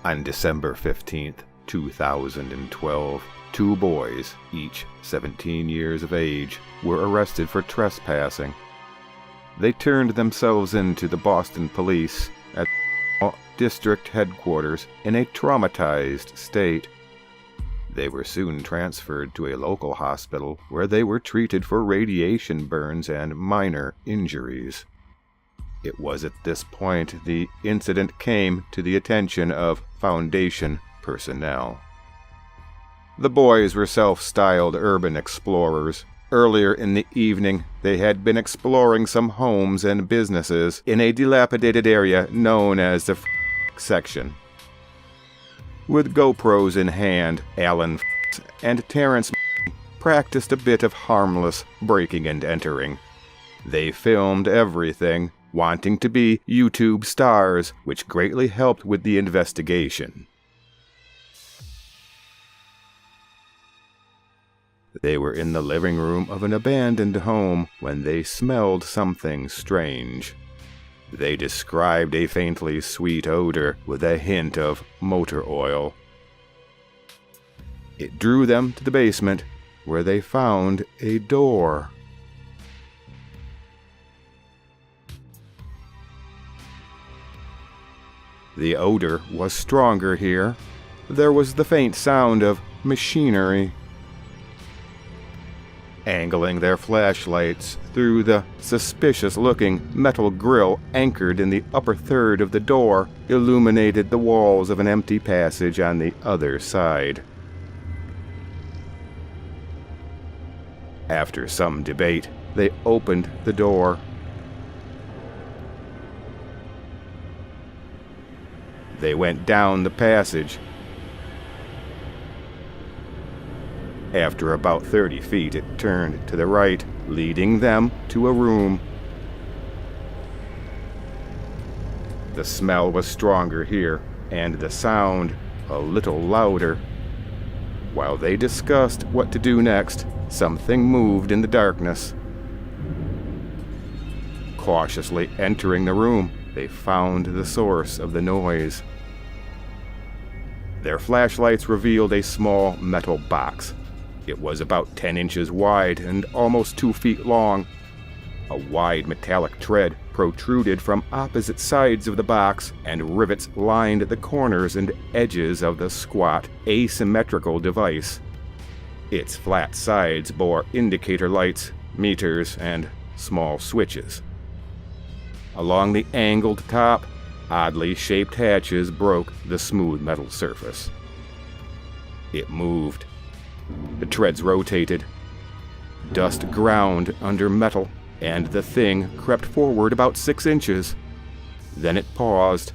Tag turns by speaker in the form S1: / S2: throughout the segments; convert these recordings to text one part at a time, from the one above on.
S1: On December 15th, 2012, 2 boys, each 17 years of age, were arrested for trespassing. They turned themselves in to the Boston police at district headquarters in a traumatized state. They were soon transferred to a local hospital where they were treated for radiation burns and minor injuries. It was at this point the incident came to the attention of Foundation personnel. The boys were self-styled urban explorers. Earlier in the evening, they had been exploring some homes and businesses in a dilapidated area known as the section. With GoPros in hand, Alan and Terrence practiced a bit of harmless breaking and entering. They filmed everything, wanting to be YouTube stars, which greatly helped with the investigation. They were in the living room of an abandoned home when they smelled something strange. They described a faintly sweet odor with a hint of motor oil. It drew them to the basement, where they found a door. The odor was stronger here. There was the faint sound of machinery. Angling their flashlights through the suspicious-looking metal grill anchored in the upper third of the door illuminated the walls of an empty passage on the other side. After some debate, they opened the door. They went down the passage. After about 30 feet, it turned to the right, leading them to a room. The smell was stronger here, and the sound a little louder. While they discussed what to do next, something moved in the darkness. Cautiously entering the room, they found the source of the noise. Their flashlights revealed a small metal box. It was about 10 inches wide and almost 2 feet long. A wide metallic tread protruded from opposite sides of the box, and rivets lined the corners and edges of the squat, asymmetrical device. Its flat sides bore indicator lights, meters, and small switches. Along the angled top, oddly shaped hatches broke the smooth metal surface. It moved. The treads rotated. Dust ground under metal, and the thing crept forward about 6 inches. Then it paused.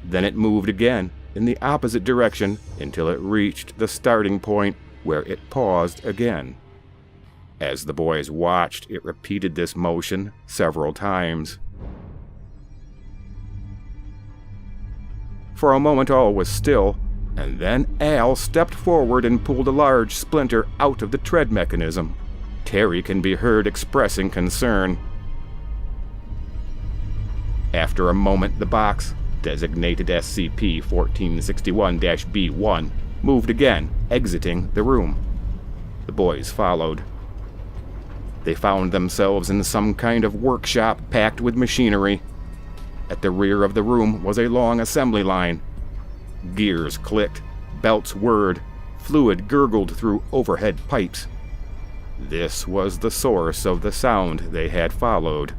S1: Then it moved again in the opposite direction until it reached the starting point, where it paused again. As the boys watched, it repeated this motion several times. For a moment all was still, and then Al stepped forward and pulled a large splinter out of the tread mechanism. Terry can be heard expressing concern. After a moment, the box, designated SCP-1461-B1, moved again, exiting the room. The boys followed. They found themselves in some kind of workshop packed with machinery. At the rear of the room was a long assembly line. Gears clicked, belts whirred, fluid gurgled through overhead pipes. This was the source of the sound they had followed.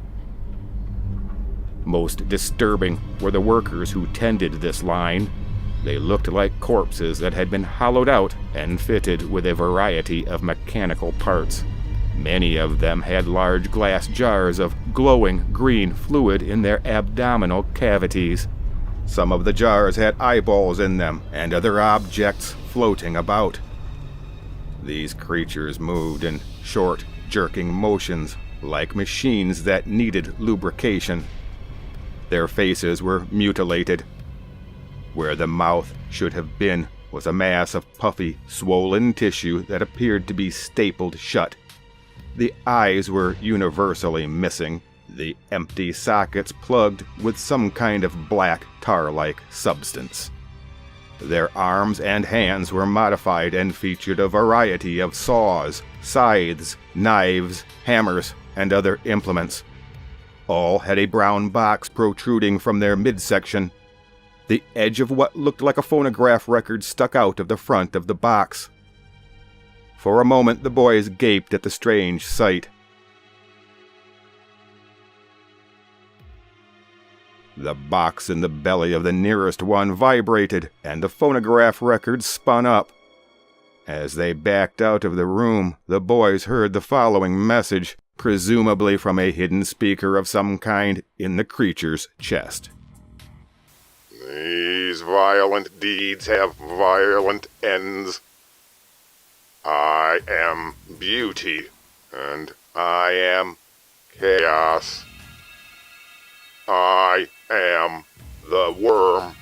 S1: Most disturbing were the workers who tended this line. They looked like corpses that had been hollowed out and fitted with a variety of mechanical parts. Many of them had large glass jars of glowing green fluid in their abdominal cavities. Some of the jars had eyeballs in them and other objects floating about. These creatures moved in short, jerking motions, like machines that needed lubrication. Their faces were mutilated. Where the mouth should have been was a mass of puffy, swollen tissue that appeared to be stapled shut. The eyes were universally missing, the empty sockets plugged with some kind of black tar-like substance. Their arms and hands were modified and featured a variety of saws, scythes, knives, hammers, and other implements. All had a brown box protruding from their midsection. The edge of what looked like a phonograph record stuck out of the front of the box. For a moment the boys gaped at the strange sight. The box in the belly of the nearest one vibrated, and the phonograph record spun up. As they backed out of the room, the boys heard the following message, presumably from a hidden speaker of some kind in the creature's chest.
S2: These violent deeds have violent ends. I am beauty, and I am chaos. I am the worm.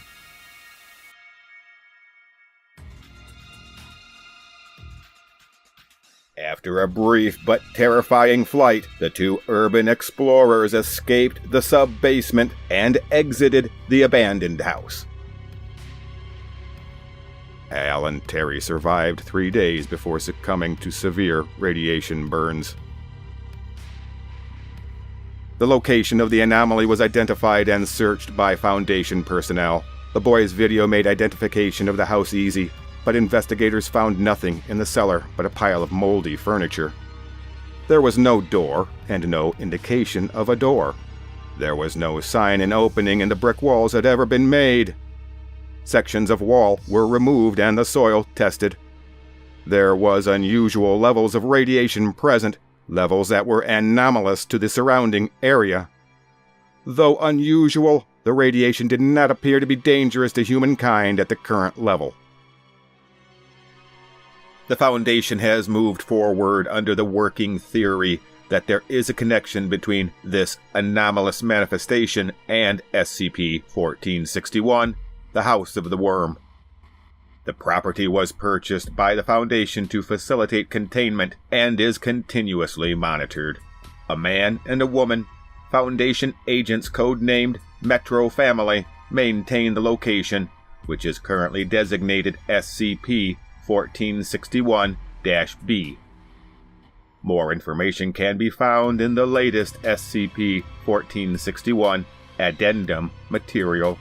S1: After a brief but terrifying flight, the two urban explorers escaped the sub-basement and exited the abandoned house. Al and Terry survived 3 days before succumbing to severe radiation burns. The location of the anomaly was identified and searched by Foundation personnel. The boys' video made identification of the house easy, but investigators found nothing in the cellar but a pile of moldy furniture. There was no door, and no indication of a door. There was no sign an opening in the brick walls had ever been made. Sections of wall were removed and the soil tested. There was unusual levels of radiation present, levels that were anomalous to the surrounding area. Though unusual, the radiation did not appear to be dangerous to humankind at the current level. The Foundation has moved forward under the working theory that there is a connection between this anomalous manifestation and SCP-1461, the House of the Worm. The property was purchased by the Foundation to facilitate containment and is continuously monitored. A man and a woman, Foundation agents codenamed Metro Family, maintain the location, which is currently designated SCP-1461-B. More information can be found in the latest SCP-1461 Addendum Material